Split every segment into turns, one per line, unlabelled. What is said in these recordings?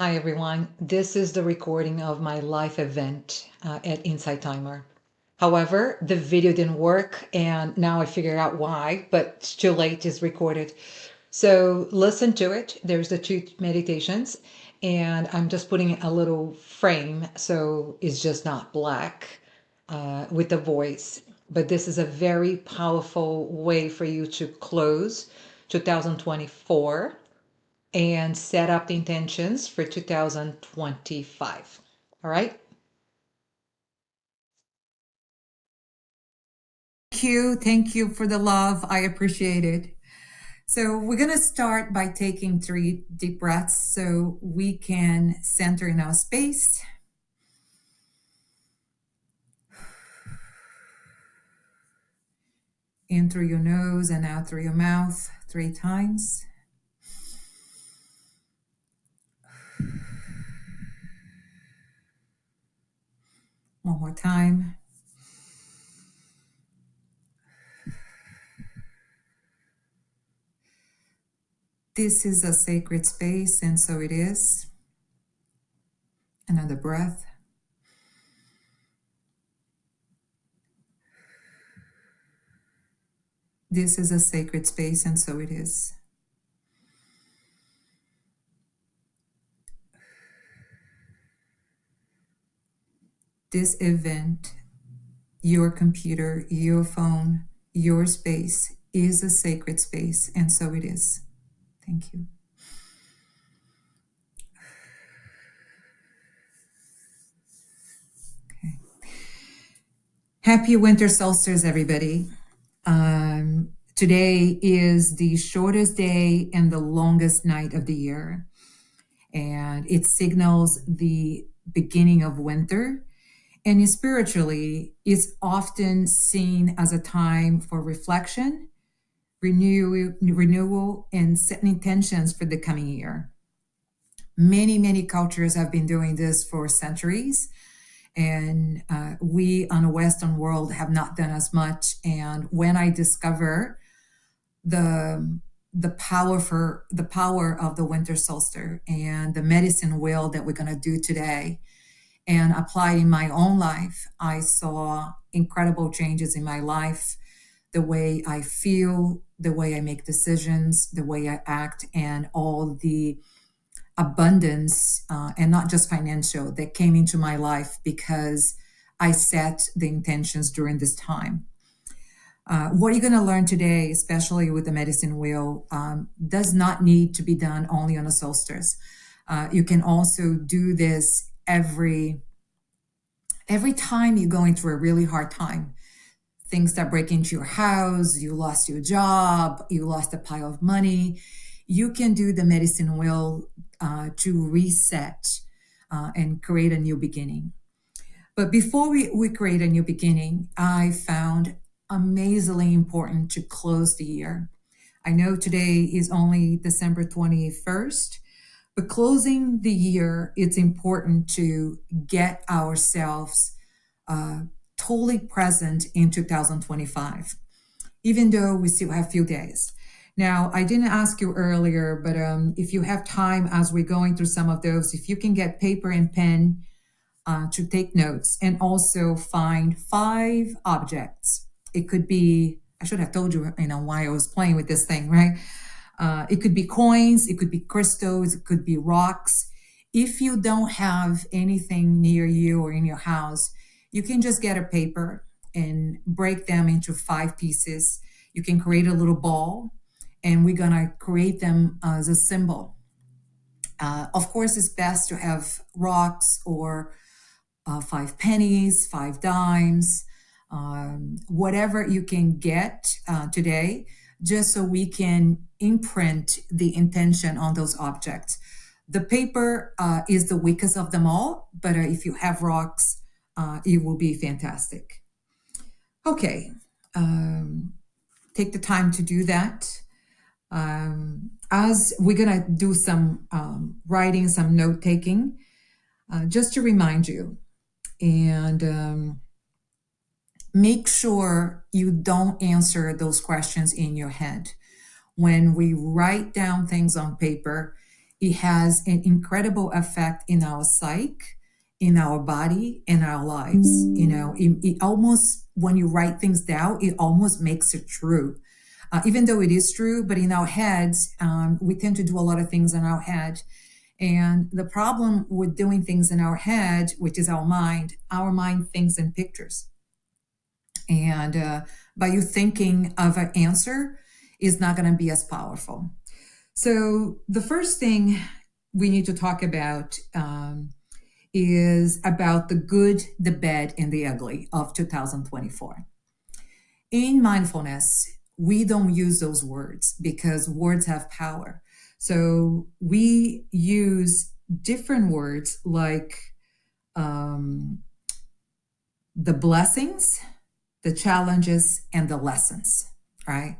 Hi everyone, this is the recording of my live event at Insight Timer. However, the video didn't work and now I figured out why, but it's too late, it's recorded. So listen to it. There's the two meditations and I'm just putting a little frame so it's just not black with the voice. But this is a very powerful way for you to close 2024 and set up the intentions for 2025. All right.
Thank you for the love. I appreciate it. So, we're going to start by taking 3 deep breaths so we can center in our space. In through your nose and out through your mouth 3 times. One more time. This is a sacred space, and so it is. Another breath. This is a sacred space, and so it is. This event, your computer, your phone, your space is a sacred space, and so it is. Thank you. Okay. Happy winter solstice, everybody. Today is the shortest day and the longest night of the year, and it signals the beginning of winter. And spiritually, it's often seen as a time for reflection, renewal, and setting intentions for the coming year. Many cultures have been doing this for centuries, and we on the Western world have not done as much. And when I discover the power of the winter solstice and the medicine wheel that we're going to do today and apply in my own life, I saw incredible changes in my life, the way I feel, the way I make decisions, the way I act, and all the abundance, and not just financial, that came into my life because I set the intentions during this time. What you're going to learn today, especially with the medicine wheel, does not need to be done only on a solstice. You can also do this every time you're going through a really hard time. Things that break into your house, you lost your job, you lost a pile of money. You can do the medicine wheel to reset and create a new beginning. But before we create a new beginning, I found amazingly important to close the year. I know today is only December 21st, but closing the year, it's important to get ourselves totally present in 2025, even though we still have a few days. Now, I didn't ask you earlier, but if you have time as we're going through some of those, if you can get paper and pen to take notes, and also find 5 objects. It could be, I should have told you, why I was playing with this thing, right? It could be coins, it could be crystals, it could be rocks. If you don't have anything near you or in your house, you can just get a paper and break them into 5 pieces. You can create a little ball, and we're gonna create them as a symbol. Of course, it's best to have rocks or 5 pennies, 5 dimes, whatever you can get today, just so we can imprint the intention on those objects. The paper is the weakest of them all, but if you have rocks, it will be fantastic. Okay, take the time to do that. As we're gonna do some writing, some note taking, just to remind you, and make sure you don't answer those questions in your head. When we write down things on paper, it has an incredible effect in our psyche, in our body, in our lives. It almost, when you write things down, it almost makes it true. Even though it is true, but in our heads, we tend to do a lot of things in our head. And the problem with doing things in our head, which is our mind thinks in pictures. And by you thinking of an answer is not going to be as powerful. So the first thing we need to talk about is about the good, the bad, and the ugly of 2024. In mindfulness, we don't use those words because words have power. So we use different words like um, the blessings, the challenges, and the lessons, right?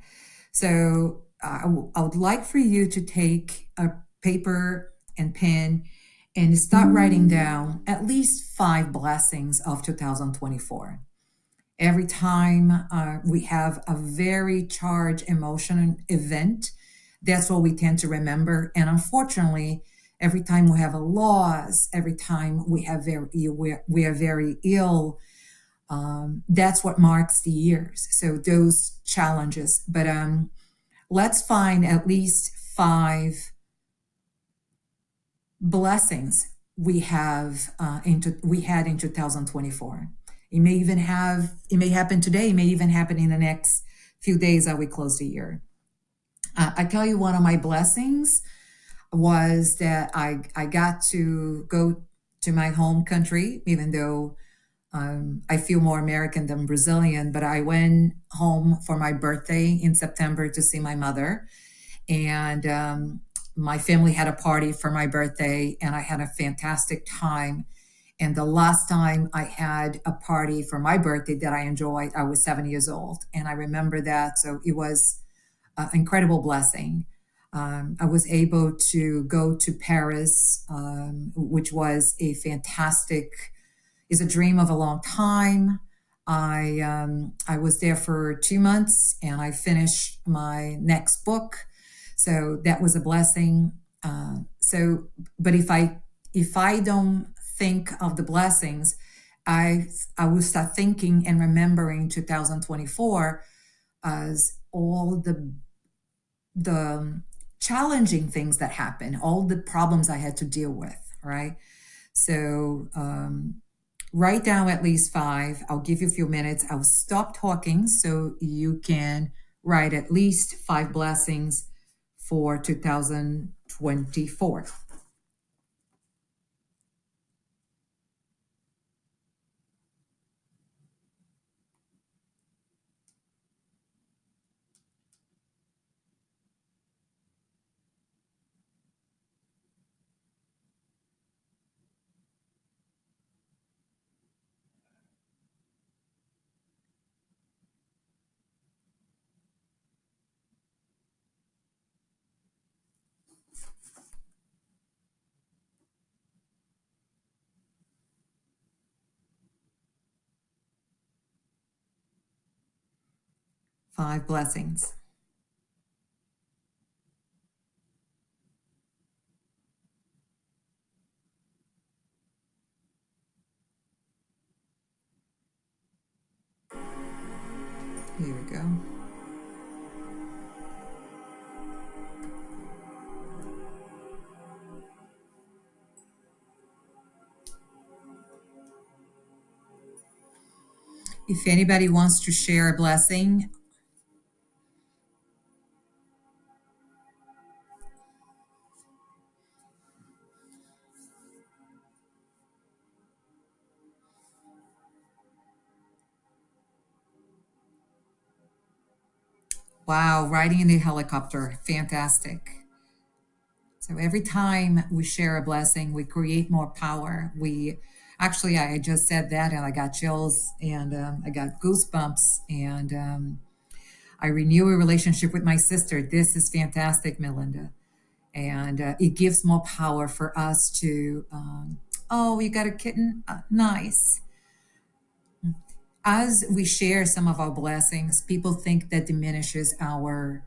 So I would like for you to take a paper and pen and start writing down at least 5 blessings of 2024. Every time we have a very charged emotional event, that's what we tend to remember. And unfortunately, every time we have a loss, every time we are very ill, that's what marks the years. So those challenges. But let's find at least 5 blessings we had in 2024. It may happen today. It may even happen in the next few days that we close the year. I tell you, one of my blessings was that I got to go to my home country, even though I feel more American than Brazilian, but I went home for my birthday in September to see my mother. And my family had a party for my birthday, and I had a fantastic time. And the last time I had a party for my birthday that I enjoyed, I was 7 years old. And I remember that. So it was an incredible blessing. I was able to go to Paris, which was is a dream of a long time. I was there for 2 months and I finished my next book. So that was a blessing. But if I don't think of the blessings, I will start thinking and remembering 2024 as all the challenging things that happened, all the problems I had to deal with, right? So write down at least 5. I'll give you a few minutes. I'll stop talking so you can write at least 5 blessings for 2024. Five blessings. Here we go. If anybody wants to share a blessing, wow, riding in a helicopter, fantastic. So every time we share a blessing, we create more power. I just said that and I got chills and I got goosebumps and I renew a relationship with my sister. This is fantastic, Melinda. And it gives more power for us to, oh, you got a kitten? Nice. As we share some of our blessings, people think that diminishes our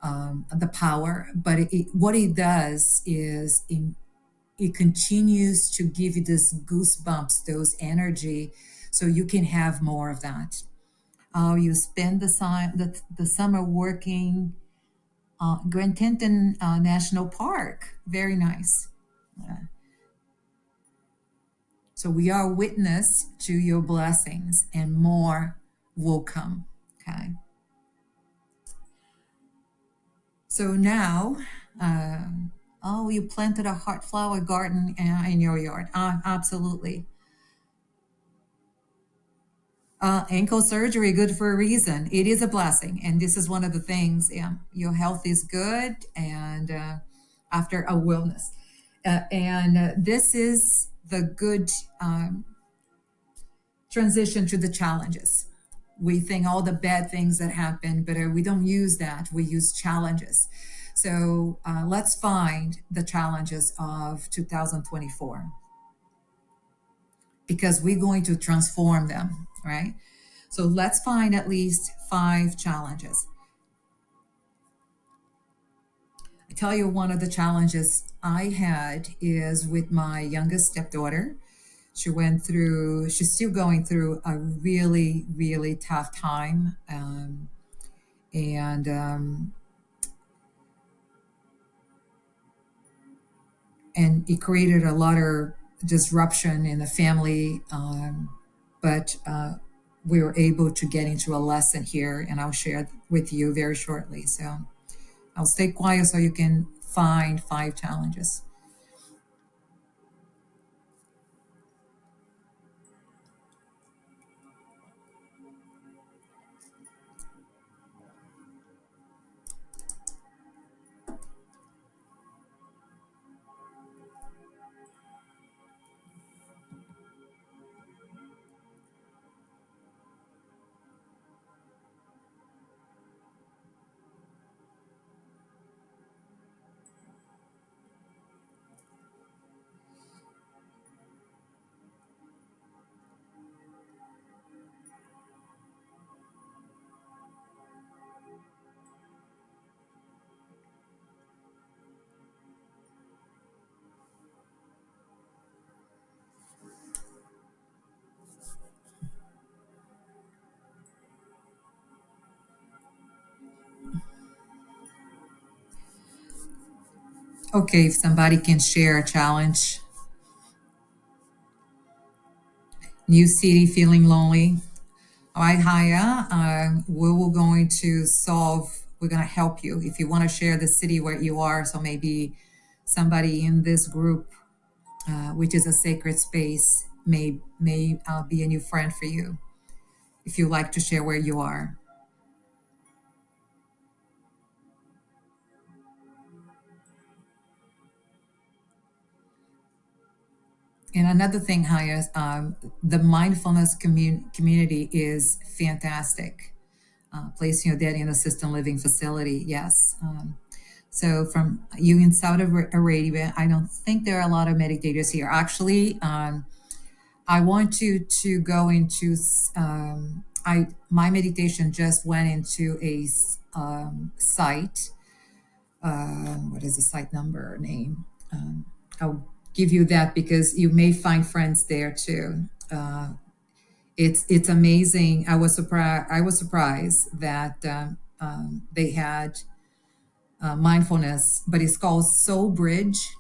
the power. But what it does is it continues to give you this goosebumps, those energy, so you can have more of that. You spend the summer working Grand Teton National Park. Very nice. So we are witness to your blessings, and more will come. Okay. So now, oh, you planted a heart flower garden in your yard. Absolutely. Ankle surgery, good for a reason. It is a blessing. And this is one of the things, your health is good, and after a wellness. And this is the good transition to the challenges. We think all the bad things that happen, but we don't use that. We use challenges. So let's find the challenges of 2024, because we're going to transform them, right? So let's find at least 5 challenges. I tell you, one of the challenges I had is with my youngest stepdaughter. She's still going through a really, really tough time. And it created a lot of disruption in the family. But we were able to get into a lesson here, and I'll share with you very shortly. So I'll stay quiet so you can find 5 challenges. Okay, if somebody can share a challenge. New city, feeling lonely. All right, Haya, we will going to we're going to help you. If you want to share the city where you are, so maybe somebody in this group, which is a sacred space, may be a new friend for you, if you like to share where you are. And another thing, Haya, the mindfulness community is fantastic. Placing your daddy in a assisted living facility, yes. So from you in Saudi Arabia, I don't think there are a lot of meditators here. Actually, I want you to go into, my meditation just went into a site. What is the site number name? I'll give you that because you may find friends there too. It's amazing. I was surprised that they had mindfulness, but it's called Soul Bridge,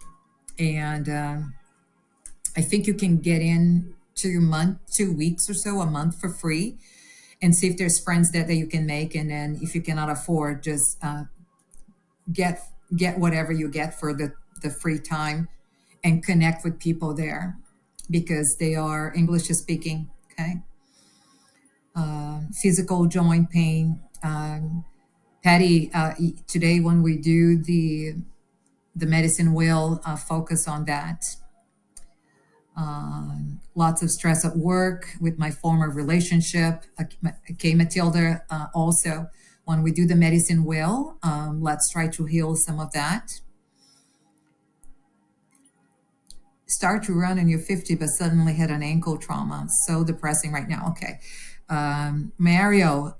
and I think you can get in 2 weeks or so, a month for free, and see if there's friends that you can make. And then if you cannot afford, just get whatever you get for the free time, and connect with people there because they are English speaking. Okay. Physical joint pain. Patty, today when we do the medicine wheel, focus on that. Lots of stress at work with my former relationship. Okay, Matilda, also when we do the medicine wheel, let's try to heal some of that. Start to run in your 50, but suddenly had an ankle trauma. So depressing right now. Okay. Mario,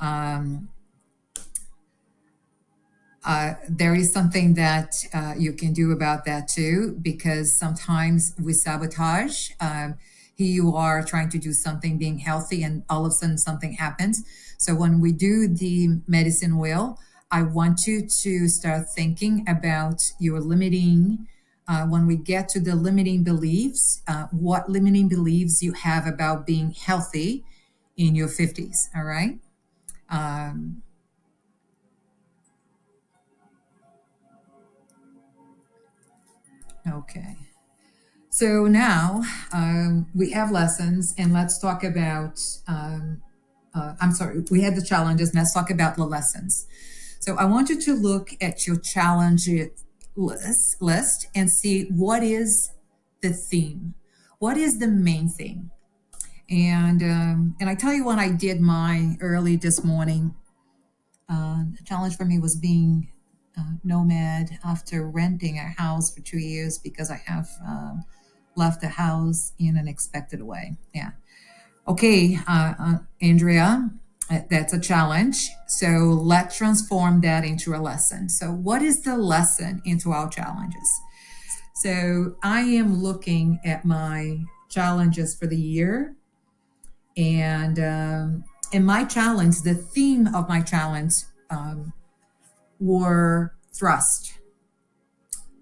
There is something that you can do about that too, because sometimes we sabotage. Here you are trying to do something, being healthy, and all of a sudden something happens. So when we do the medicine wheel, I want you to start thinking about your limiting. When we get to the limiting beliefs, what limiting beliefs you have about being healthy in your 50s, all right? Um, okay. So now we have lessons, and let's talk about. I'm sorry, we had the challenges. Let's talk about the lessons. So I want you to look at your challenge list and see what is the theme, what is the main thing. And I tell you, when I did mine early this morning, the challenge for me was being nomad after renting a house for 2 years because I have left the house in an unexpected way. Yeah. Okay, Andrea, that's a challenge. So let's transform that into a lesson. So, what is the lesson into our challenges? So, I am looking at my challenges for the year, and in my challenge, the theme of my challenge were trust.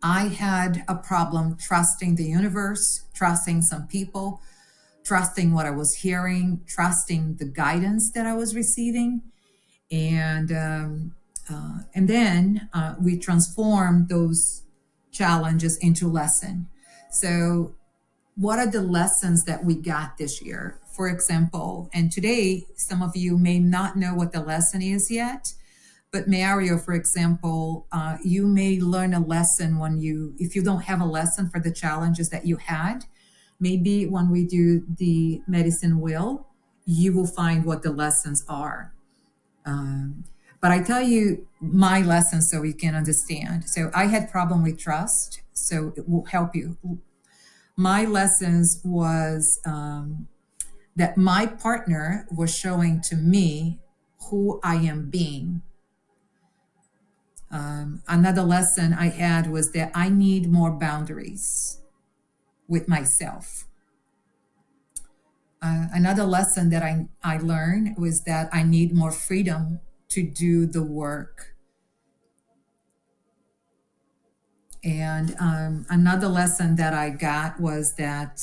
I had a problem trusting the universe, trusting some people, trusting what I was hearing, trusting the guidance that I was receiving, and then we transformed those challenges into lesson. So, what are the lessons that we got this year? For example, and today, some of you may not know what the lesson is yet. But Mario, for example, you may learn a lesson if you don't have a lesson for the challenges that you had, maybe when we do the medicine wheel, you will find what the lessons are. But I tell you my lessons so you can understand. So I had problem with trust, so it will help you. My lessons was that my partner was showing to me who I am being. Another lesson I had was that I need more boundaries with myself. Another lesson that I learned was that I need more freedom to do the work. And another lesson that I got was that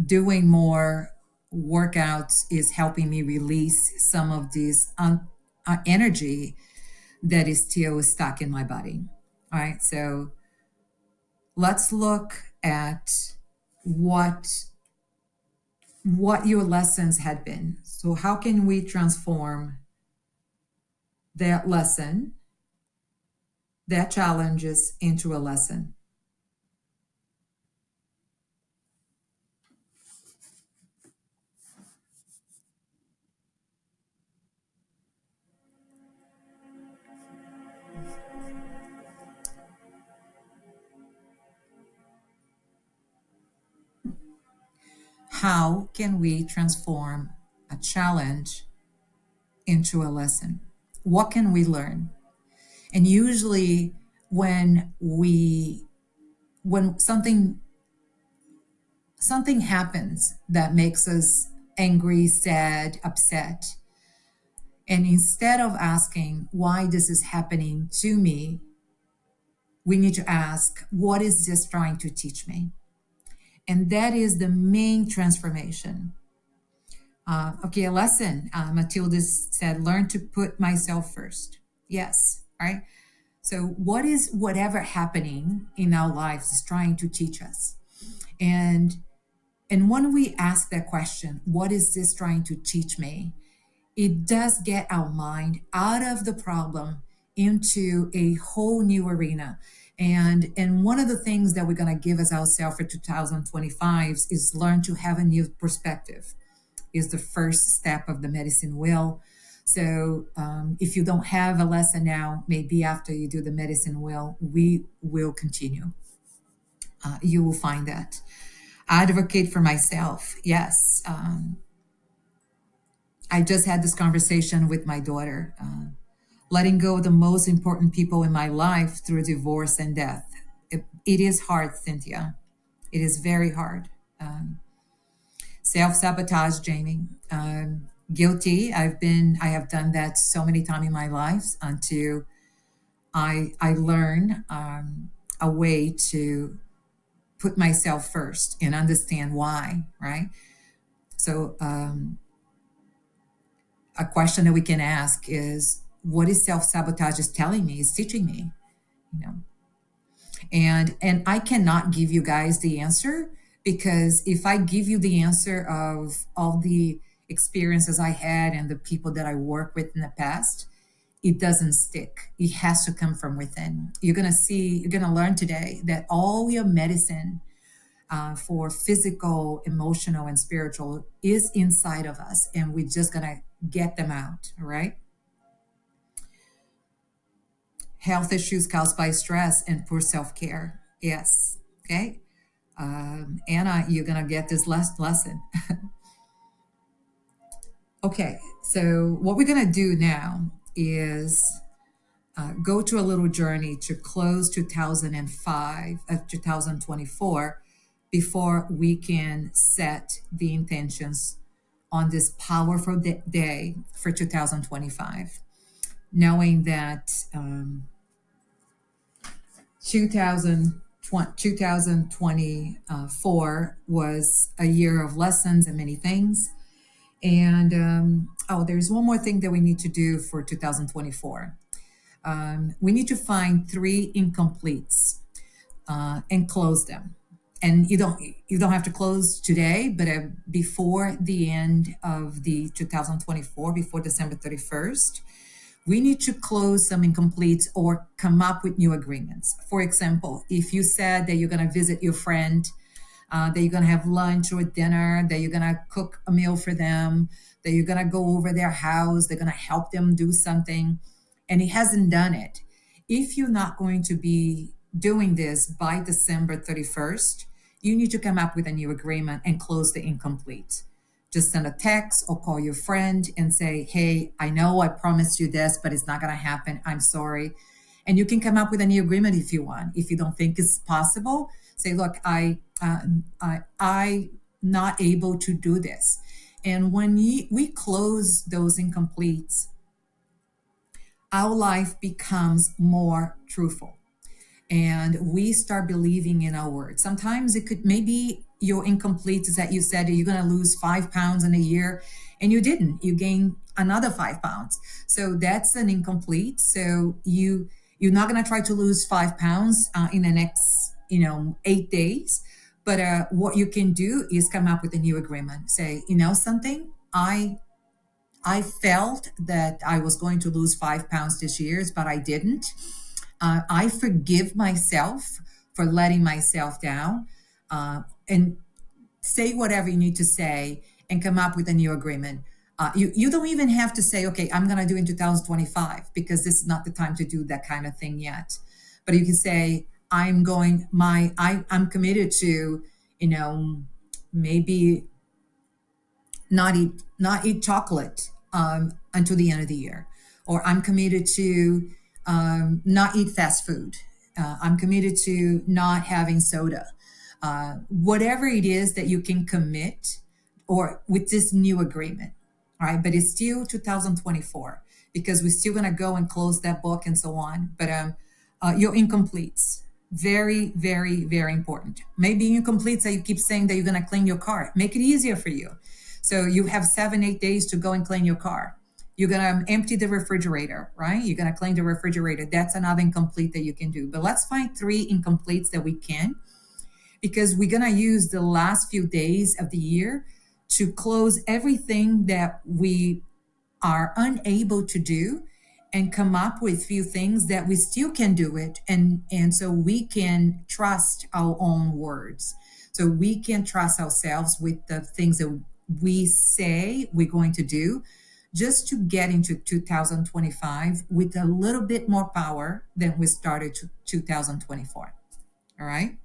doing more workouts is helping me release some of this energy that is still stuck in my body. All right, so let's look at what your lessons had been. So how can we transform that lesson, that challenges, into a lesson? How can we transform a challenge into a lesson? What can we learn? And usually when something happens that makes us angry, sad, upset, and instead of asking why this is happening to me, we need to ask, what is this trying to teach me? And that is the main transformation. Okay, a lesson. Matilda said, learn to put myself first. Yes, right? So, what is whatever happening in our lives is trying to teach us? And when we ask that question, what is this trying to teach me? It does get our mind out of the problem into a whole new arena. And one of the things that we're going to give as ourselves for 2025 is learn to have a new perspective. Is the first step of the medicine wheel. So if you don't have a lesson now, maybe after you do the medicine wheel, we will continue. You will find that. Advocate for myself. Yes. I just had this conversation with my daughter. letting go of the most important people in my life through divorce and death. It is hard, Cynthia. It is very hard. Self sabotage, Jamie. Guilty. I have done that so many times in my life until I learn a way to put myself first and understand why, right? So, a question that we can ask is, what is self sabotage is telling me, is teaching me, you know? And I cannot give you guys the answer, because if I give you the answer of all the experiences I had and the people that I worked with in the past, it doesn't stick. It has to come from within. You're gonna learn today that all your medicine for physical, emotional, and spiritual is inside of us, and we're just gonna get them out. All right. Health issues caused by stress and poor self care. Yes. Okay. Anna, you're gonna get this last lesson. Okay. So what we're gonna do now is go to a little journey to close 2024 before we can set the intentions on this powerful day for 2025, knowing that 2024 was a year of lessons and many things. And there's one more thing that we need to do for 2024. We need to find 3 incompletes and close them. And you don't have to close today, but before the end of the 2024, before December 31st, we need to close some incompletes or come up with new agreements. For example, if you said that you're going to visit your friend, that you're going to have lunch or dinner, that you're going to cook a meal for them, that you're going to go over their house, they're going to help them do something, and he hasn't done it. If you're not going to be doing this by December 31st, you need to come up with a new agreement and close the incomplete. Just send a text or call your friend and say, hey, I know I promised you this, but it's not going to happen. I'm sorry. And you can come up with a new agreement if you want. If you don't think it's possible, say, look, I'm not able to do this. And when we close those incompletes, our life becomes more truthful. And we start believing in our words. Sometimes it could, maybe your incomplete is that you said you're going to lose 5 pounds in a year, and you didn't. You gained another 5 pounds. So that's an incomplete. So you're not going to try to lose 5 pounds in the next 8 days. But what you can do is come up with a new agreement. Say, something, I felt that I was going to lose 5 pounds this year, but I didn't. I forgive myself for letting myself down, and say whatever you need to say and come up with a new agreement. You don't even have to say, okay, I'm going to do in 2025, because this is not the time to do that kind of thing yet. But you can say, I'm committed to, maybe not eat chocolate until the end of the year, or I'm committed to not eat fast food. I'm committed to not having soda. Whatever it is that you can commit, or with this new agreement, all right? But it's still 2024, because we're still going to go and close that book and so on. But your incompletes, very, very, very important. Maybe incompletes that you keep saying that you're going to clean your car. Make it easier for you. So you have 7-8 days to go and clean your car. You're going to empty the refrigerator, right? You're going to clean the refrigerator. That's another incomplete that you can do. But let's find 3 incompletes that we can, because we're going to use the last few days of the year to close everything that we are unable to do, and come up with few things that we still can do it. And so we can trust our own words. So we can trust ourselves with the things that we say we're going to do, just to get into 2025 with a little bit more power than we started 2024. All right.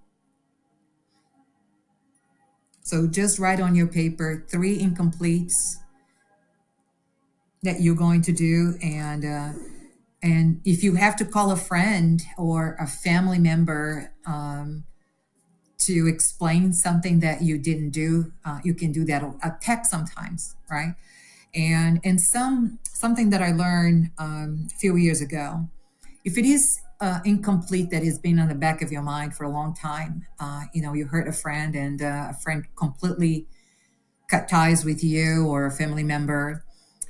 So just write on your paper 3 incompletes that you're going to do, and And if you have to call a friend or a family member to explain something that you didn't do, you can do that a text sometimes, right? And something that I learned a few years ago, if it is incomplete, that has been on the back of your mind for a long time, you hurt a friend and a friend completely cut ties with you or a family member,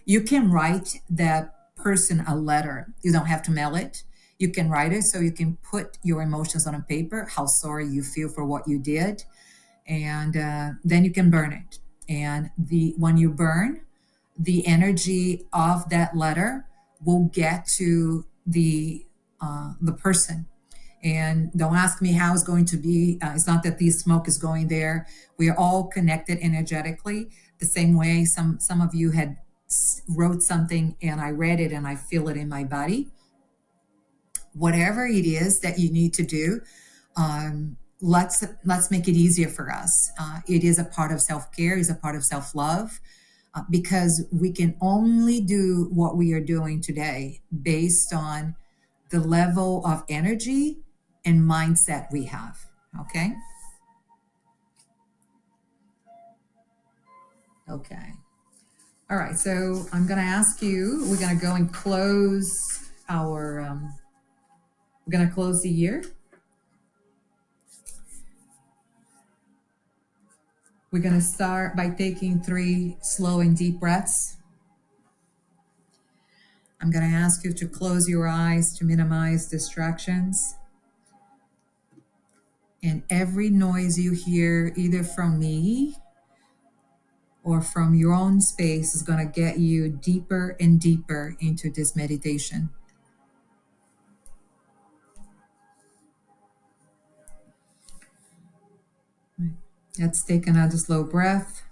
you can write that person a letter. You don't have to mail it. You can write it so you can put your emotions on a paper, how sorry you feel for what you did, and then you can burn it. And the when you burn, the energy of that letter will get to the person. And don't ask me how it's going to be. It's not that the smoke is going there. We are all connected energetically. The same way some of you had wrote something and I read it and I feel it in my body. Whatever it is that you need to do, let's make it easier for us. It is a part of self care. Is a part of self love. Because we can only do what we are doing today based on the level of energy and mindset we have. Okay. Okay. All right. So I'm going to ask you, we're going to go and close we're going to close the year. We're going to start by taking 3 slow and deep breaths. I'm going to ask you to close your eyes to minimize distractions. And every noise you hear, either from me or from your own space, is going to get you deeper and deeper into this meditation. Let's take another slow breath.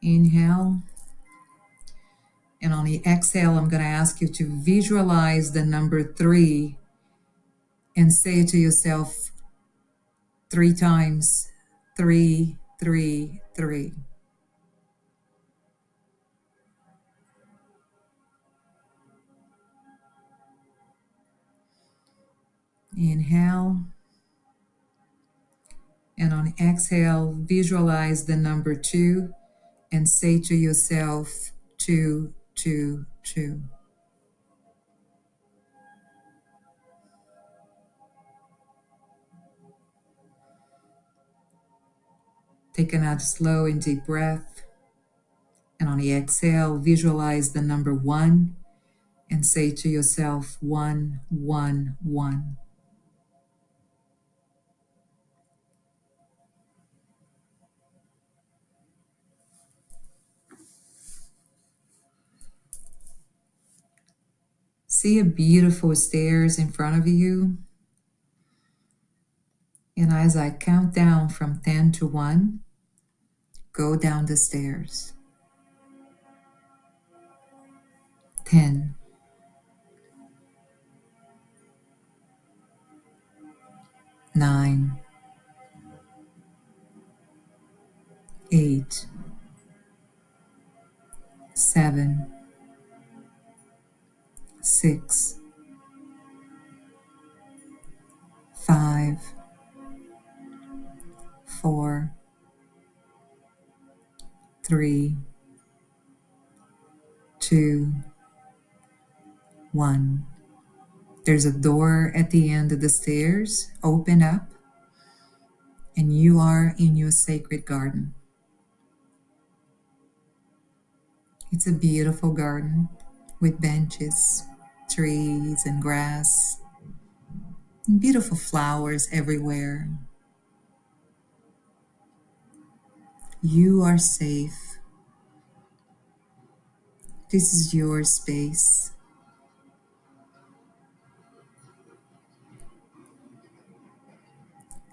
Inhale. And on the exhale, I'm going to ask you to visualize the number 3 and say to yourself 3 times, 3, 3, 3. Inhale. And on exhale, visualize the number 2 and say to yourself 2, 2, 2. Take another slow and deep breath. And on the exhale, visualize the number 1 and say to yourself 1, 1, 1. See a beautiful stairs in front of you. And as I count down from 10 to 1, go down the stairs. 10, 9, 8, 7, 6, 5, 4, 3, 2, 1. There's a door at the end of the stairs. Open up, and you are in your sacred garden. It's a beautiful garden with benches, trees, and grass, and beautiful flowers everywhere. You are safe. This is your space.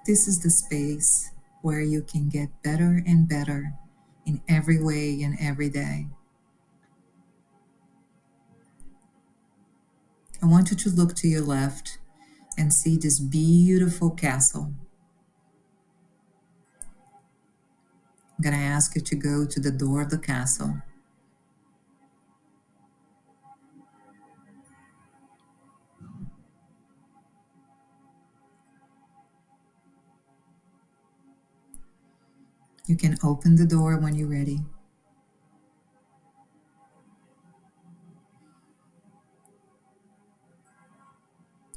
This is the space where you can get better and better in every way and every day. I want you to look to your left and see this beautiful castle. I'm going to ask you to go to the door of the castle. You can open the door when you're ready.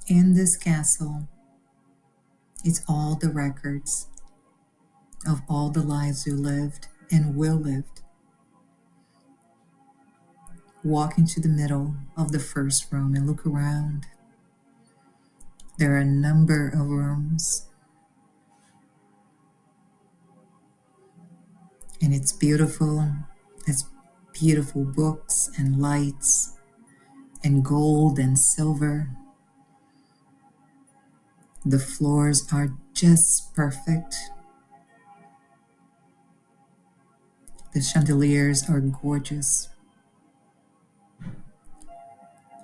In this castle, it's all the records of all the lives you lived and will live. Walk into the middle of the first room and look around. There are a number of rooms, and it's beautiful. It's beautiful books and lights and gold and silver. The floors are just perfect. The chandeliers are gorgeous.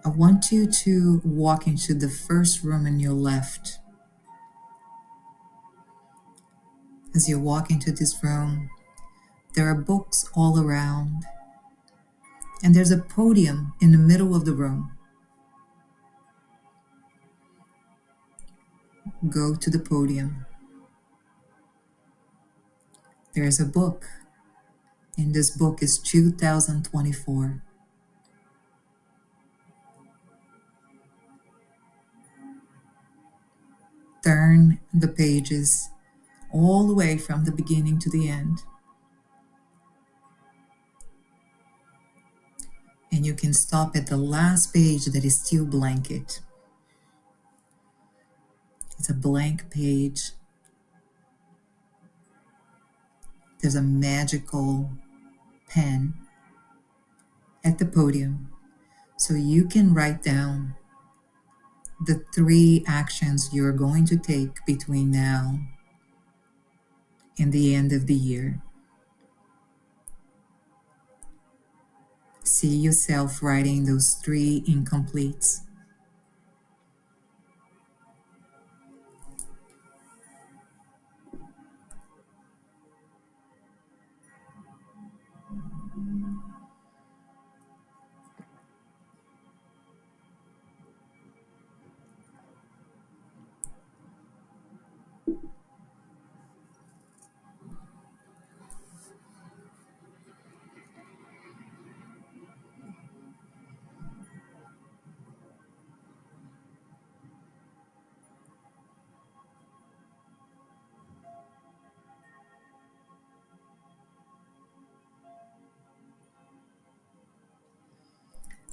I want you to walk into the first room on your left. As you walk into this room, there are books all around, and there's a podium in the middle of the room. Go to the podium. There's a book, and this book is 2024. Turn the pages all the way from the beginning to the end. And you can stop at the last page that is still blanket. It's a blank page. There's a magical pen at the podium, so you can write down the 3 actions you're going to take between now and the end of the year. See yourself writing those 3 incompletes.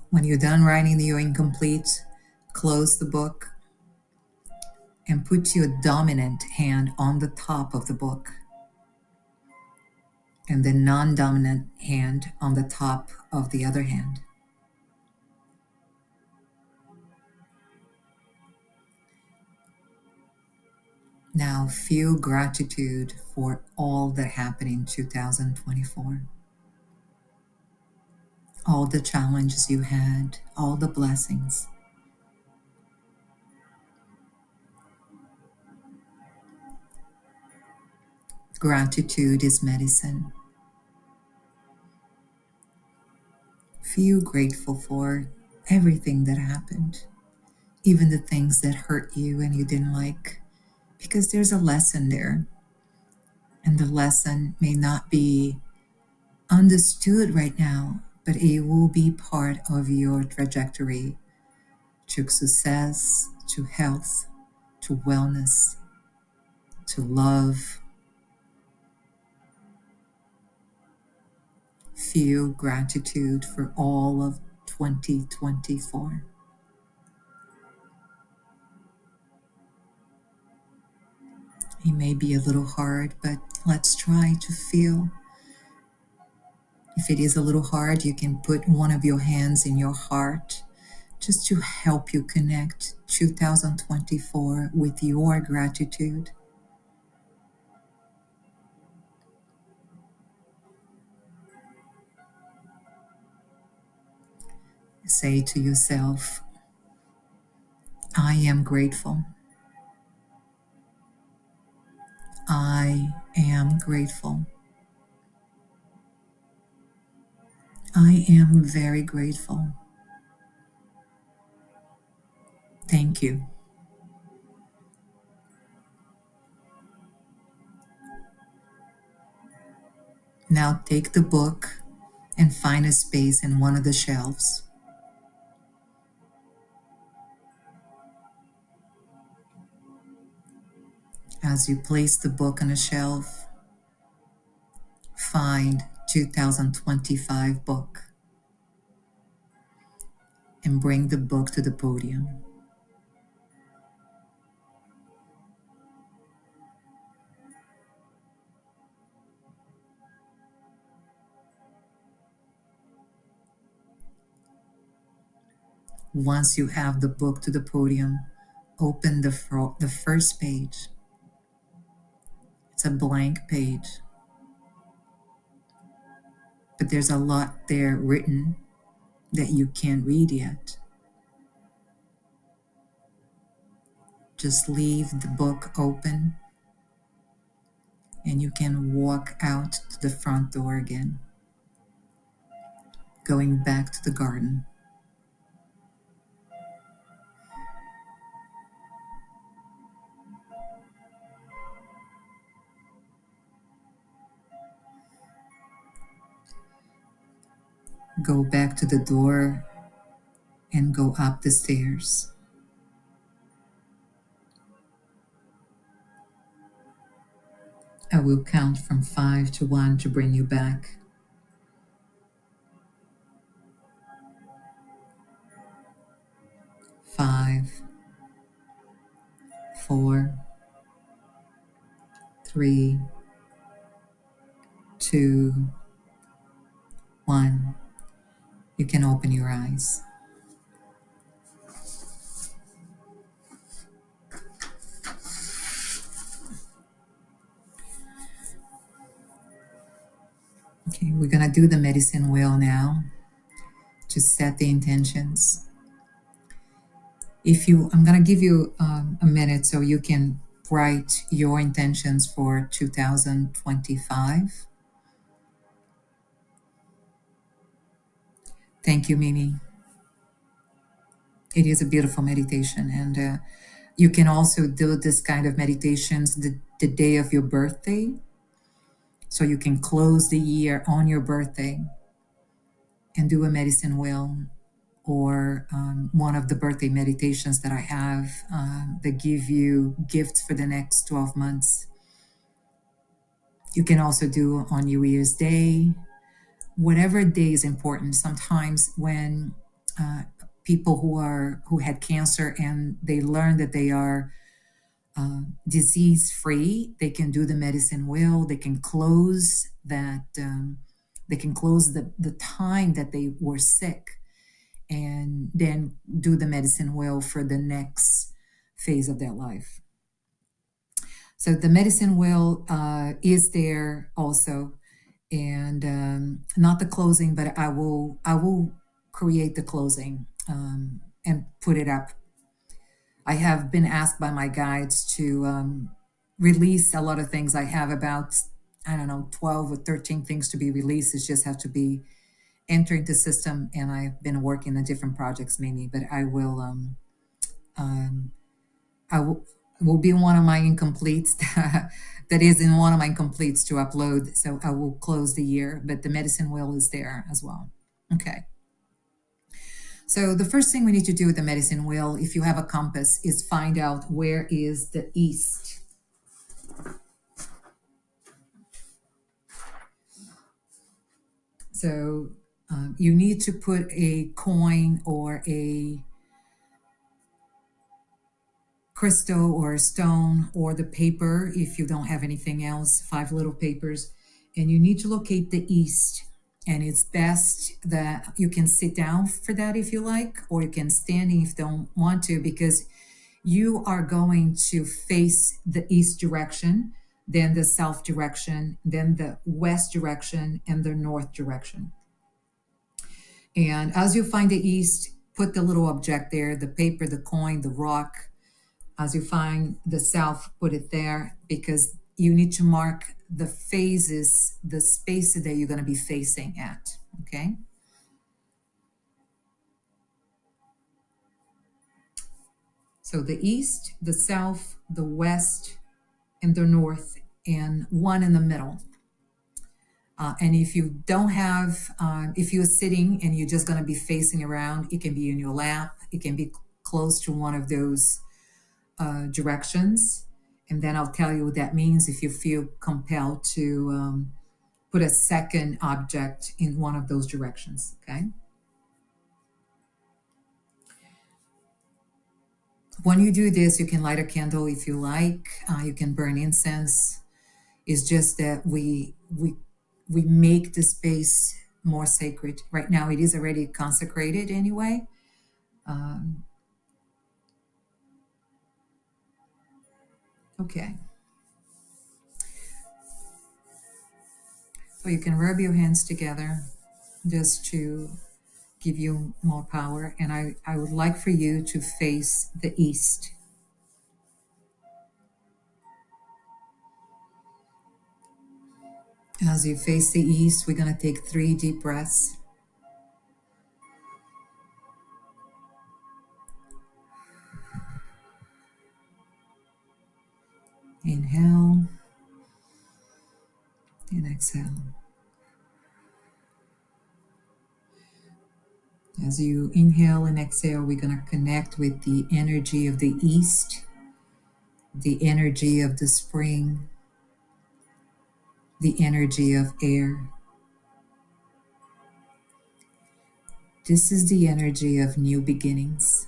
When you're done writing your incomplete, close the book and put your dominant hand on the top of the book and the non-dominant hand on the top of the other hand. Now feel gratitude for all that happened in 2024. All the challenges you had, all the blessings. Gratitude is medicine. Feel grateful for everything that happened, even the things that hurt you and you didn't like, because there's a lesson there. And the lesson may not be understood right now, but it will be part of your trajectory to success, to health, to wellness, to love. Feel gratitude for all of 2024. It may be a little hard, but let's try to feel. If it is a little hard, you can put one of your hands in your heart just to help you connect 2024 with your gratitude. Say to yourself, I am grateful. I am grateful. I am very grateful. Thank you. Now take the book and find a space in one of the shelves. As you place the book on a shelf, find 2025 book and bring the book to the podium. Once you have the book to the podium, open the first page. It's a blank page, but there's a lot there written that you can't read yet. Just leave the book open and you can walk out to the front door again, going back to the garden. Go back to the door and go up the stairs. I will count from 5 to 1 to bring you back. 5, 4, 3, 2, 1. You can open your eyes. Okay, we're going to do the medicine wheel now to set the intentions. I'm going to give you a minute so you can write your intentions for 2025. Thank you, Mimi. It is a beautiful meditation, and you can also do this kind of meditations the day of your birthday, so you can close the year on your birthday and do a medicine wheel, or one of the birthday meditations that I have that give you gifts for the next 12 months. You can also do on New Year's Day, whatever day is important. Sometimes when people who had cancer and they learn that they are disease free, they can do the medicine wheel. They can close that. They can close the time that they were sick, and then do the medicine wheel for the next phase of their life. So the medicine wheel is there also, and not the closing, but I will create the closing and put it up. I have been asked by my guides to release a lot of things. I have about, I don't know, 12 or 13 things to be released. It just have to be entering the system, and I've been working on different projects, maybe, but I will be one of my incompletes that is in one of my incompletes to upload. So I will close the year, but the medicine wheel is there as well. Okay. So the first thing we need to do with the medicine wheel, if you have a compass, is find out where is the east. So you need to put a coin or a crystal or a stone or the paper, if you don't have anything else, 5 little papers, and you need to locate the east. And it's best that you can sit down for that if you like, or you can stand if you don't want to, because you are going to face the east direction, then the south direction, then the west direction, and the north direction. And as you find the east, put the little object there, the paper, the coin, the rock. As you find the south, put it there, because you need to mark the phases, the spaces that you're going to be facing at, okay? So the east, the south, the west, and the north, and one in the middle. And if you don't have, if you're sitting and you're just going to be facing around, it can be in your lap, it can be close to one of those directions. And then I'll tell you what that means if you feel compelled to put a second object in one of those directions, okay? When you do this, you can light a candle if you like. You can burn incense. It's just that we make the space more sacred. Right now, it is already consecrated anyway. Okay. So you can rub your hands together just to give you more power. And I would like for you to face the east. As you face the east, we're going to take 3 deep breaths. Inhale and exhale. As you inhale and exhale, we're going to connect with the energy of the east, the energy of the spring, the energy of air. This is the energy of new beginnings.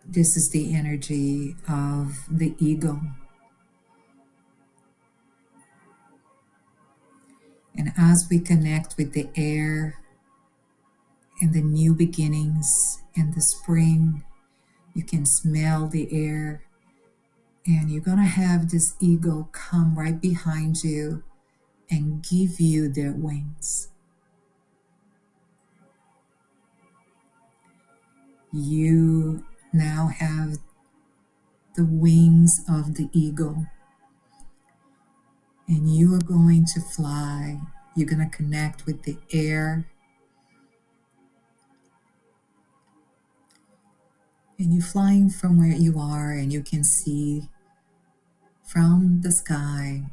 This is the energy of the ego. And as we connect with the air and the new beginnings and the spring, you can smell the air, and you're going to have this ego come right behind you and give you their wings. You now have the wings of the ego, and you are going to fly. You're going to connect with the air, and you're flying from where you are, and you can see from the sky,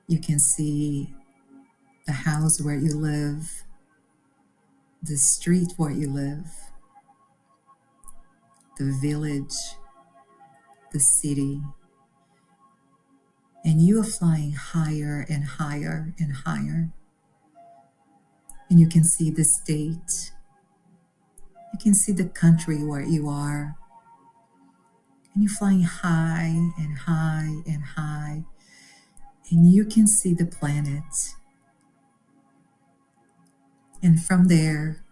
you can see the house where you live, the street where you live, the village, the city, and you are flying higher and higher and higher. And you can see the state, you can see the country where you are, and you're flying high and high and high, and you can see the planet. And from there,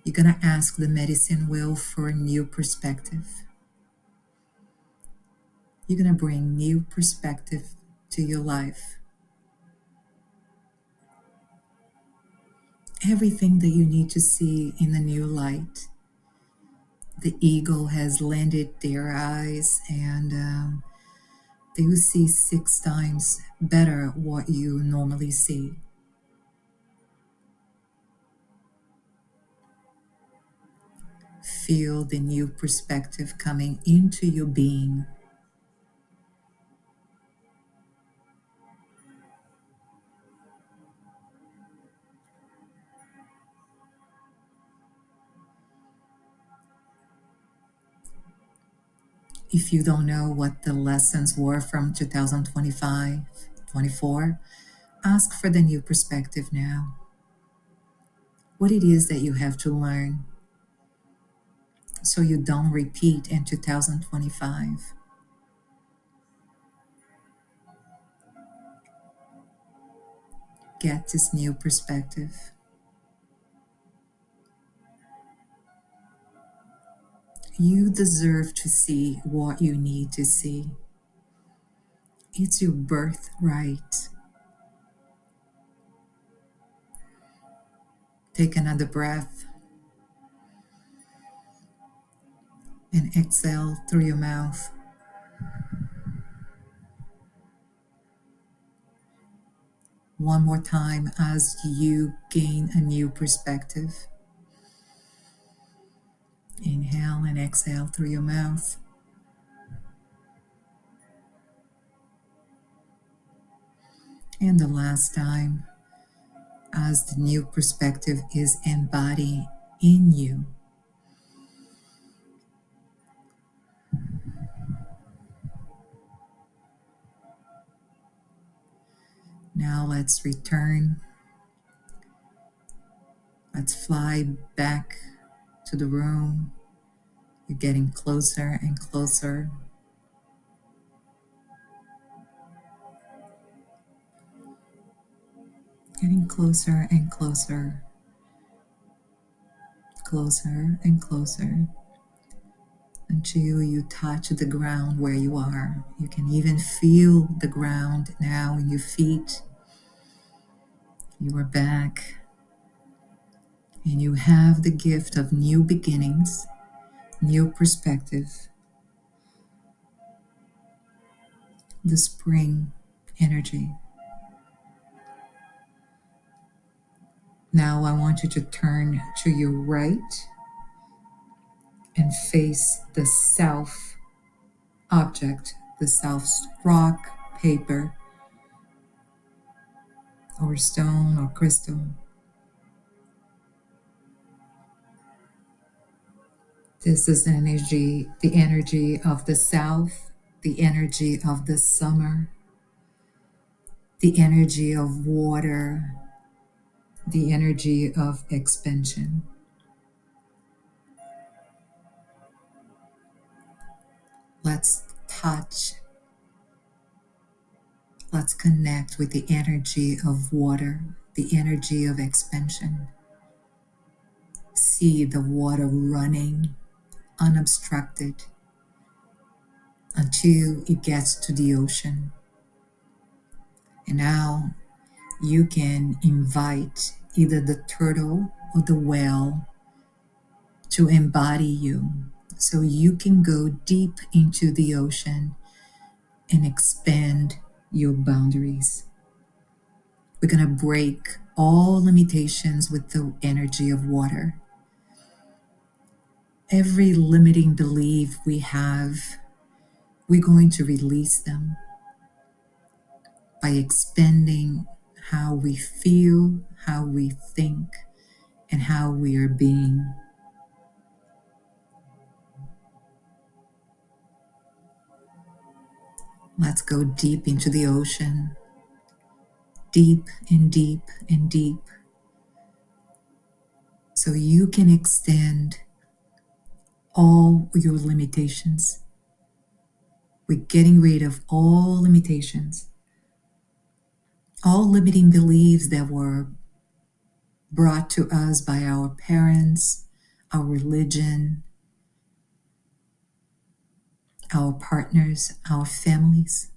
you're going to ask the medicine wheel for a new perspective. You're going to bring new perspective to your life. Everything that you need to see in a new light. The eagle has landed their eyes, and they will see 6 times better what you normally see. Feel the new perspective coming into your being. If you don't know what the lessons were from 2025, 24, ask for the new perspective now. What it is that you have to learn so you don't repeat in 2025. Get this new perspective. You deserve to see what you need to see. It's your birthright. Take another breath and exhale through your mouth. One more time as you gain a new perspective. Inhale and exhale through your mouth. And the last time, as the new perspective is embodied in you. Now let's return. Let's fly back to the room. You're getting closer and closer. Getting closer and closer. Closer and closer. Until you touch the ground where you are. You can even feel the ground now in your feet. You are back. And you have the gift of new beginnings, new perspective, the spring energy. Now I want you to turn to your right and face the south object, the south rock, paper, or stone or crystal. This is the energy of the south, the energy of the summer, the energy of water, the energy of expansion. Let's touch, let's connect with the energy of water, the energy of expansion. See the water running unobstructed until it gets to the ocean. And now you can invite either the turtle or the whale to embody you, so you can go deep into the ocean and expand your boundaries. We're going to break all limitations with the energy of water. Every limiting belief we have, we're going to release them by expanding how we feel, how we think, and how we are being. Let's go deep into the ocean, deep and deep and deep, so you can extend all your limitations. We're getting rid of all limitations, all limiting beliefs that were brought to us by our parents, our religion, our partners, our families,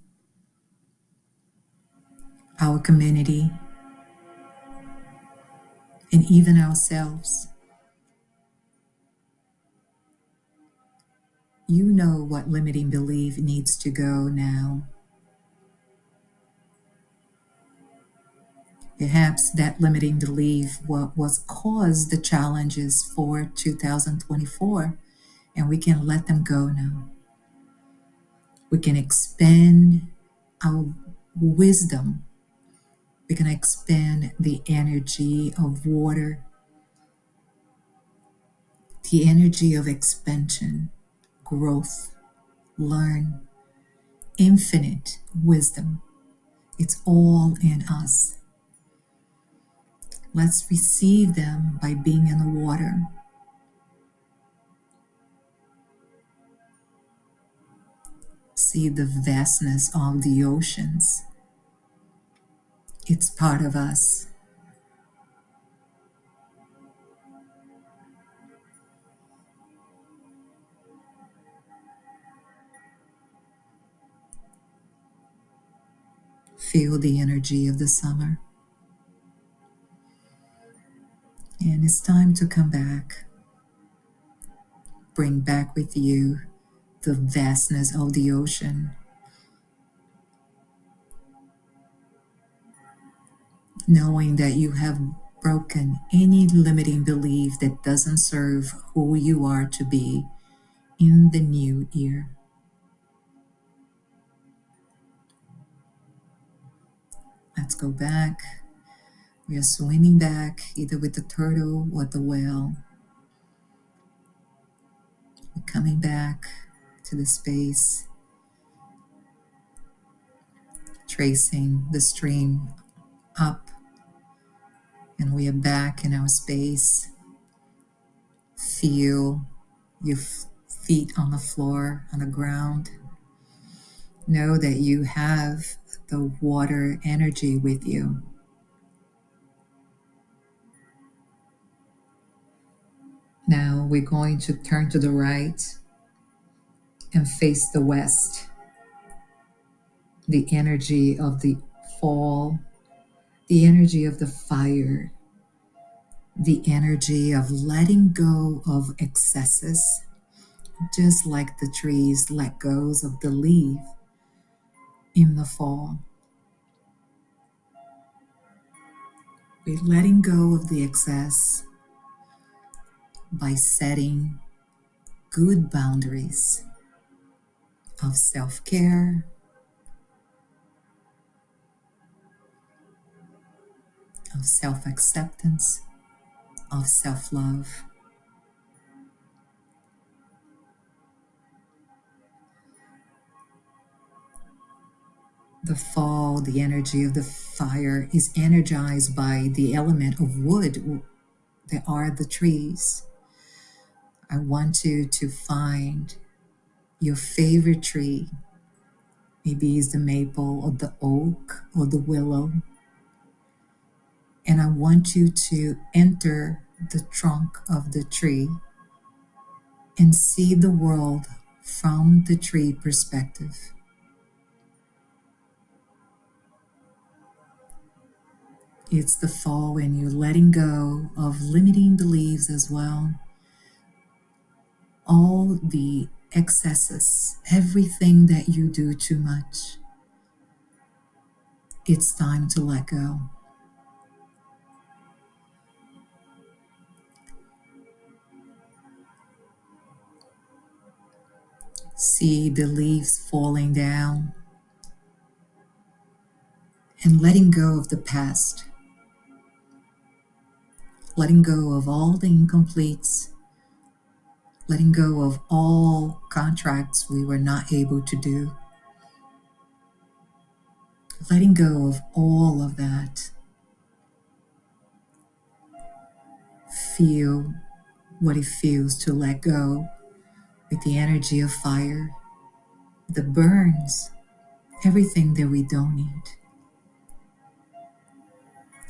our community, and even ourselves. You know what limiting belief needs to go now. Perhaps that limiting belief was caused the challenges for 2024, and we can let them go now. We can expand our wisdom. We can expand the energy of water, the energy of expansion, growth, learn, infinite wisdom. It's all in us. Let's receive them by being in the water. See the vastness of the oceans. It's part of us. Feel the energy of the summer. And it's time to come back. Bring back with you the vastness of the ocean. Knowing that you have broken any limiting belief that doesn't serve who you are to be in the new year. Let's go back. We are swimming back either with the turtle or the whale. We're coming back to the space, tracing the stream up, and we are back in our space. Feel your feet on the floor, on the ground. Know that you have the water energy with you. Now we're going to turn to the right and face the west. The energy of the fall, the energy of the fire, the energy of letting go of excesses, just like the trees let go of the leaf in the fall. We're letting go of the excess by setting good boundaries of self-care, of self-acceptance, of self-love. The fall, the energy of the fire, is energized by the element of wood. There are the trees. I want you to find your favorite tree. Maybe it's the maple or the oak or the willow. And I want you to enter the trunk of the tree and see the world from the tree perspective. It's the fall and you're letting go of limiting beliefs as well. All the excesses, everything that you do too much. It's time to let go. See the leaves falling down and letting go of the past. Letting go of all the incompletes. Letting go of all contracts we were not able to do. Letting go of all of that. Feel what it feels to let go with the energy of fire that burns everything that we don't need.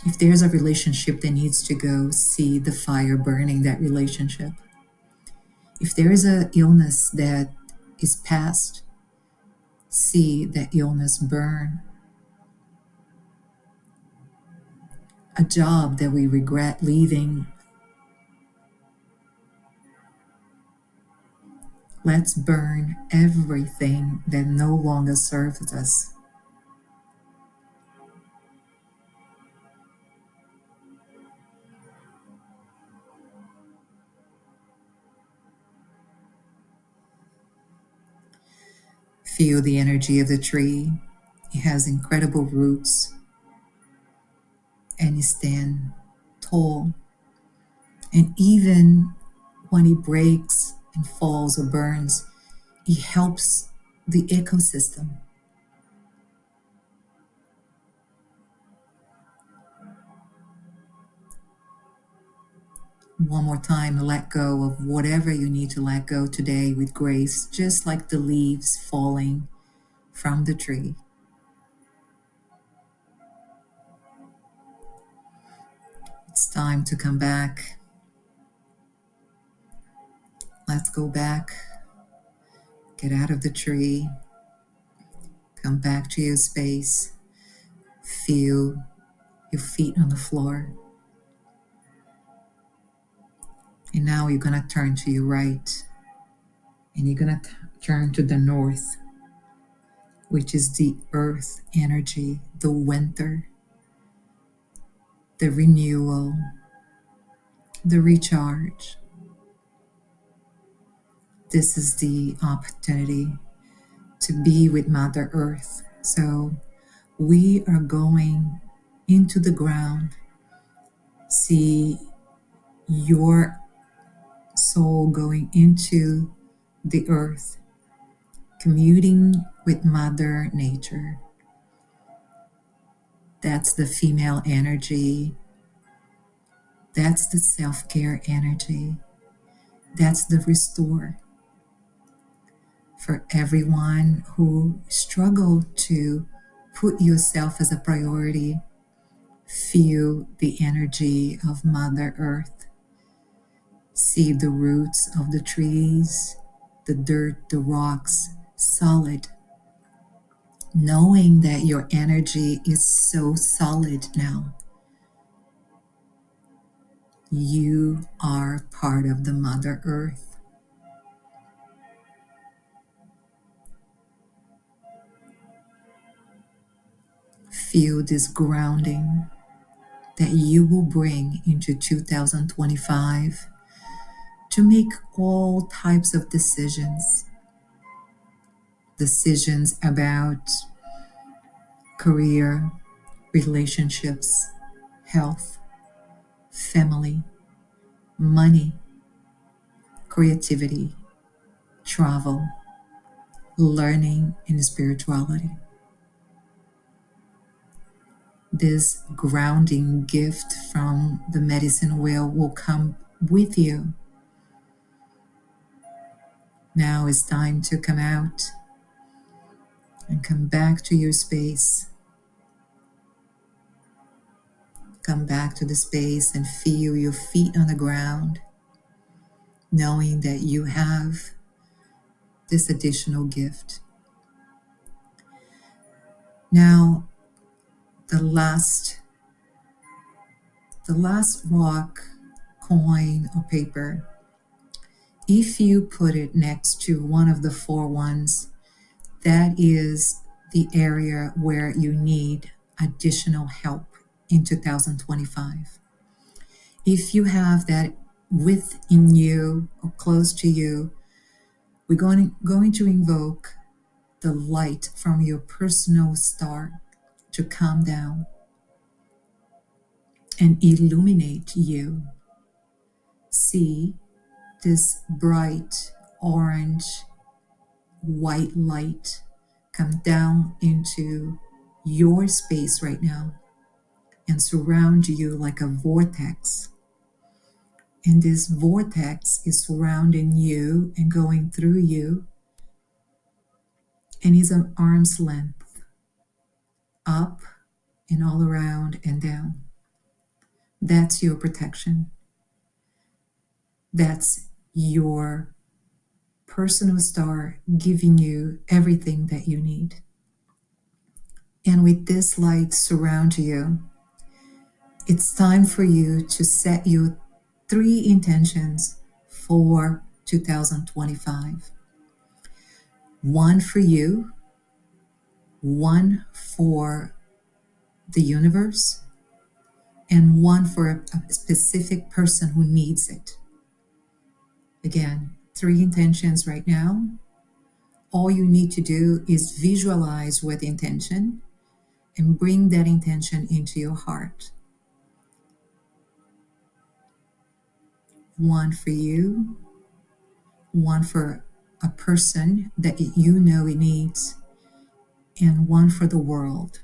If there's a relationship that needs to go, see the fire burning that relationship. If there is an illness that is past, see that illness burn. A job that we regret leaving, let's burn everything that no longer serves us. Feel the energy of the tree. It has incredible roots and it stands tall. And even when it breaks and falls or burns, it helps the ecosystem. One more time, let go of whatever you need to let go today with grace, just like the leaves falling from the tree. It's time to come back. Let's go back. Get out of the tree. Come back to your space. Feel your feet on the floor. And now you're going to turn to your right. And you're going to turn to the north, which is the earth energy, the winter. the renewal, the recharge. This is the opportunity to be with Mother Earth. So we are going into the ground. See your soul going into the earth, communing with Mother Nature. That's the female energy. That's the self care energy. That's the restore. For everyone who struggled to put yourself as a priority, feel the energy of Mother Earth. See the roots of the trees, the dirt, the rocks, solid. Knowing that your energy is so solid now. You are part of the Mother Earth. Feel this grounding that you will bring into 2025 to make all types of decisions. Decisions about career, relationships, health, family, money, creativity, travel, learning, and spirituality. This grounding gift from the medicine wheel will come with you. Now it's time to come out and come back to your space. Come back to the space and feel your feet on the ground, knowing that you have this additional gift. Now, the last rock, coin, or paper, if you put it next to one of the four ones, that is the area where you need additional help in 2025. If you have that within you or close to you, we're going to invoke the light from your personal star to come down and illuminate you. See this bright orange, white light come down into your space right now and surround you like a vortex. And this vortex is surrounding you and going through you and is an arm's length up and all around and down. That's your protection. That's your personal star giving you everything that you need. And with this light surround you, it's time for you to set your 3 intentions for 2025. One for you, one for the universe, and one for a specific person who needs it. Again, 3 intentions right now. All you need to do is visualize with intention and bring that intention into your heart. One for you, one for a person that you know it needs, and one for the world.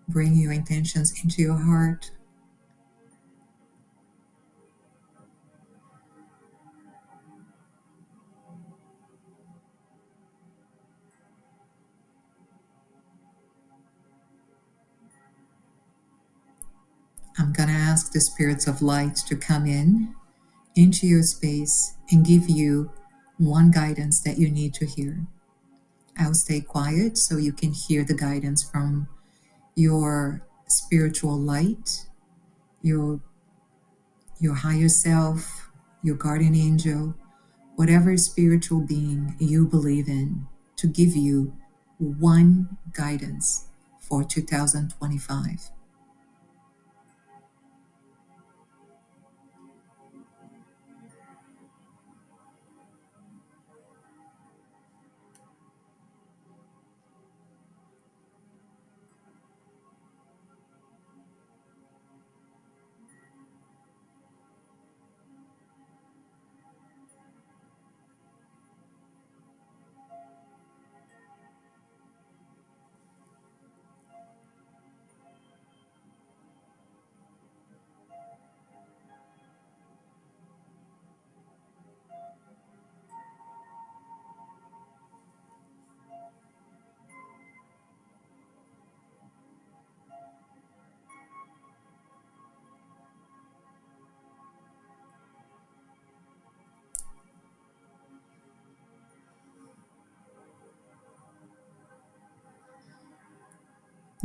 Bring your intentions into your heart. I'm going to ask the spirits of light to come in into your space and give you one guidance that you need to hear. I'll stay quiet so you can hear the guidance from your spiritual light, your higher self, your guardian angel, whatever spiritual being you believe in, to give you one guidance for 2025.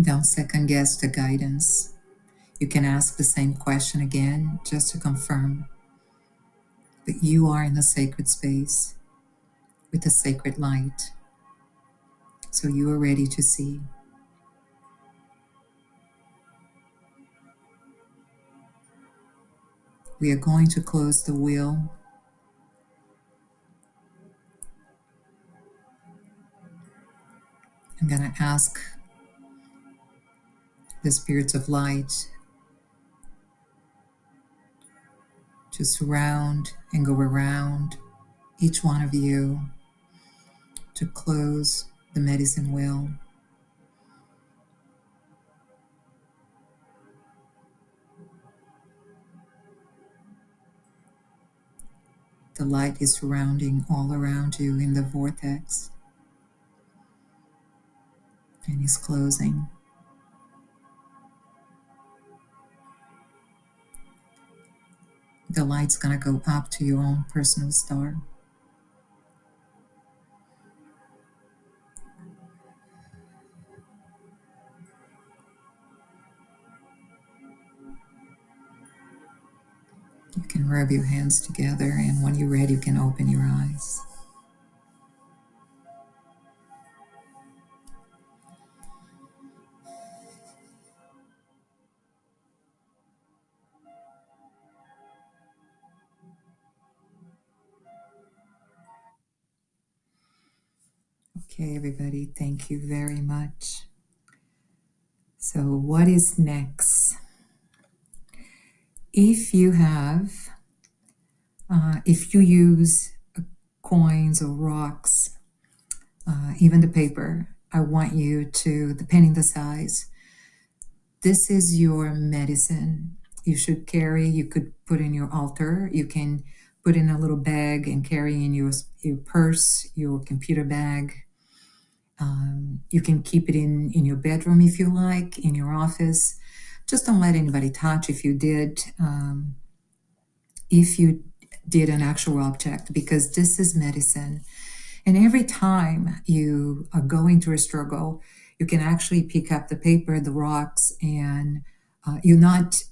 Don't second guess the guidance. You can ask the same question again just to confirm that you are in a sacred space with a sacred light. So you are ready to see. We are going to close the wheel. I'm going to ask the spirits of light to surround and go around each one of you to close the medicine wheel. The light is surrounding all around you in the vortex and is closing. The light's going to go up to your own personal star. You can rub your hands together, and when you're ready, you can open your eyes. Okay, everybody, thank you very much. So, what is next? If you use coins or rocks, even the paper, I want you to, depending the size, this is your medicine. You should carry, you could put in your altar, you can put in a little bag and carry in your purse, your computer bag. You can keep it in your bedroom if you like, in your office. Just don't let anybody touch if you did an actual object, because this is medicine. And every time you are going through a struggle, you can actually pick up the paper, the rocks, and you're not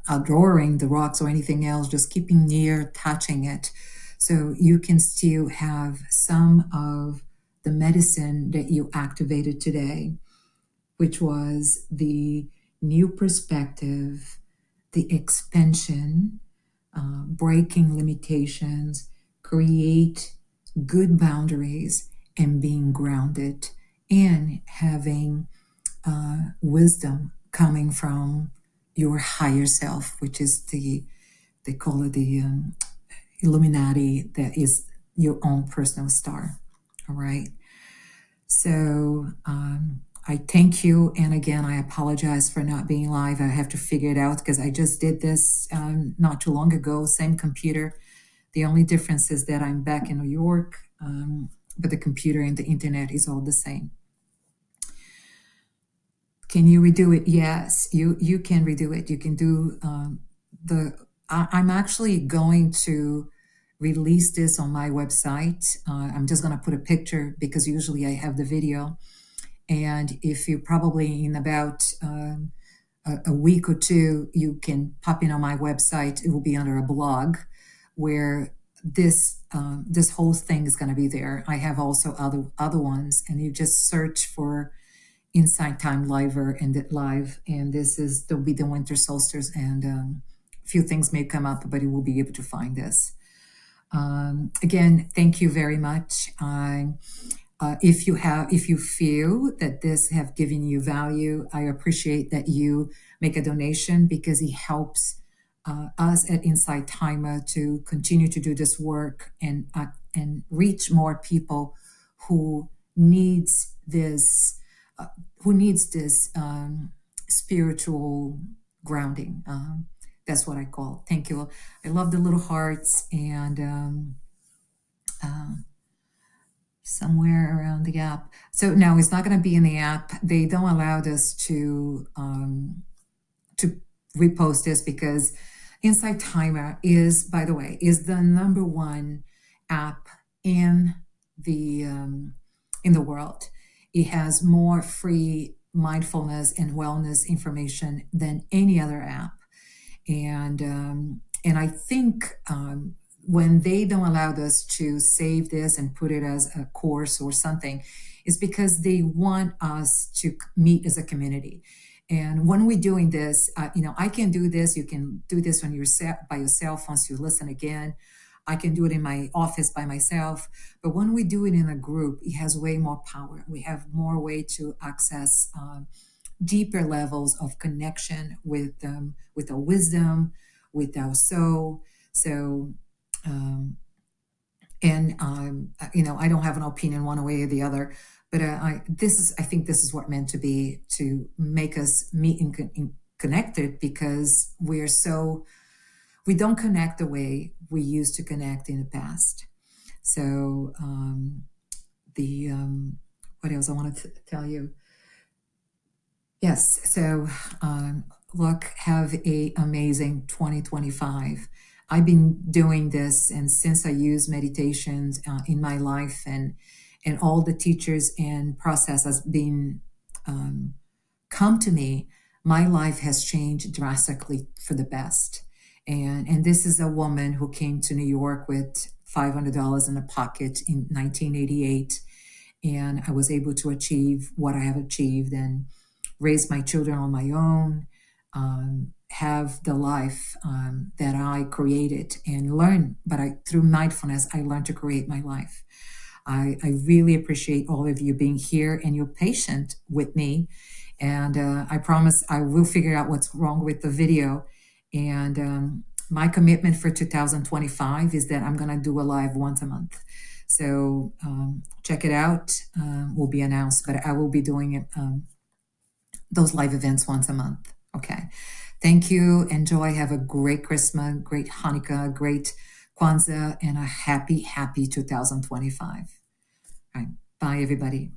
outdrawing the rocks or anything else, just keeping near, touching it. So you can still have some of the medicine that you activated today, which was the new perspective, the expansion, breaking limitations, create good boundaries, and being grounded, and having wisdom coming from your higher self, which is they call it the Illuminati, that is your own personal star. All right. So I thank you. And again, I apologize for not being live. I have to figure it out because I just did this not too long ago, same computer. The only difference is that I'm back in New York, but the computer and the internet is all the same. Can you redo it? Yes, you can redo it. You can do the. I'm actually going to release this on my website. I'm just going to put a picture because usually I have the video. And if you probably in about a week or two, you can pop in on my website. It will be under a blog where this whole thing is going to be there. I have also other ones, and you just search for Inside Time Liver and it live. And there'll be the winter solstice, and a few things may come up, but you will be able to find this. Again, thank you very much. If you feel that this have given you value, I appreciate that you make a donation because it helps us at Inside Timer to continue to do this work and reach more people who needs this spiritual grounding. That's what I call. Thank you. I love the little hearts and somewhere around the app. So no, it's not going to be in the app. They don't allow us to repost this because Inside Timer is, by the way, is the number one app in the world. It has more free mindfulness and wellness information than any other app, and I think when they don't allow us to save this and put it as a course or something, it's because they want us to meet as a community. And when we're doing this, I can do this. You can do this when you're by yourself. Once you listen again, I can do it in my office by myself. But when we do it in a group, it has way more power. We have more way to access deeper levels of connection with our wisdom, with our soul. So, I don't have an opinion one way or the other, but I think this is what meant to be, to make us meet and connected, because we don't connect the way we used to connect in the past. So what else I wanted to tell you? Yes. So look, have a amazing 2025. I've been doing this, and since I use meditations in my life, and all the teachers and process has been come to me, my life has changed drastically for the best. And this is a woman who came to New York with $500 in a pocket in 1988, and I was able to achieve what I have achieved and raise my children on my own. Have the life that I created and learn, but through mindfulness, I learned to create my life. I really appreciate all of you being here and you're patient with me. And I promise I will figure out what's wrong with the video. And my commitment for 2025 is that I'm going to do a live once a month. So check it out. Will be announced, but I will be doing it, those live events once a month. Okay. Thank you. Enjoy. Have a great Christmas, great Hanukkah, great Kwanzaa, and a happy 2025. All right. Bye, everybody.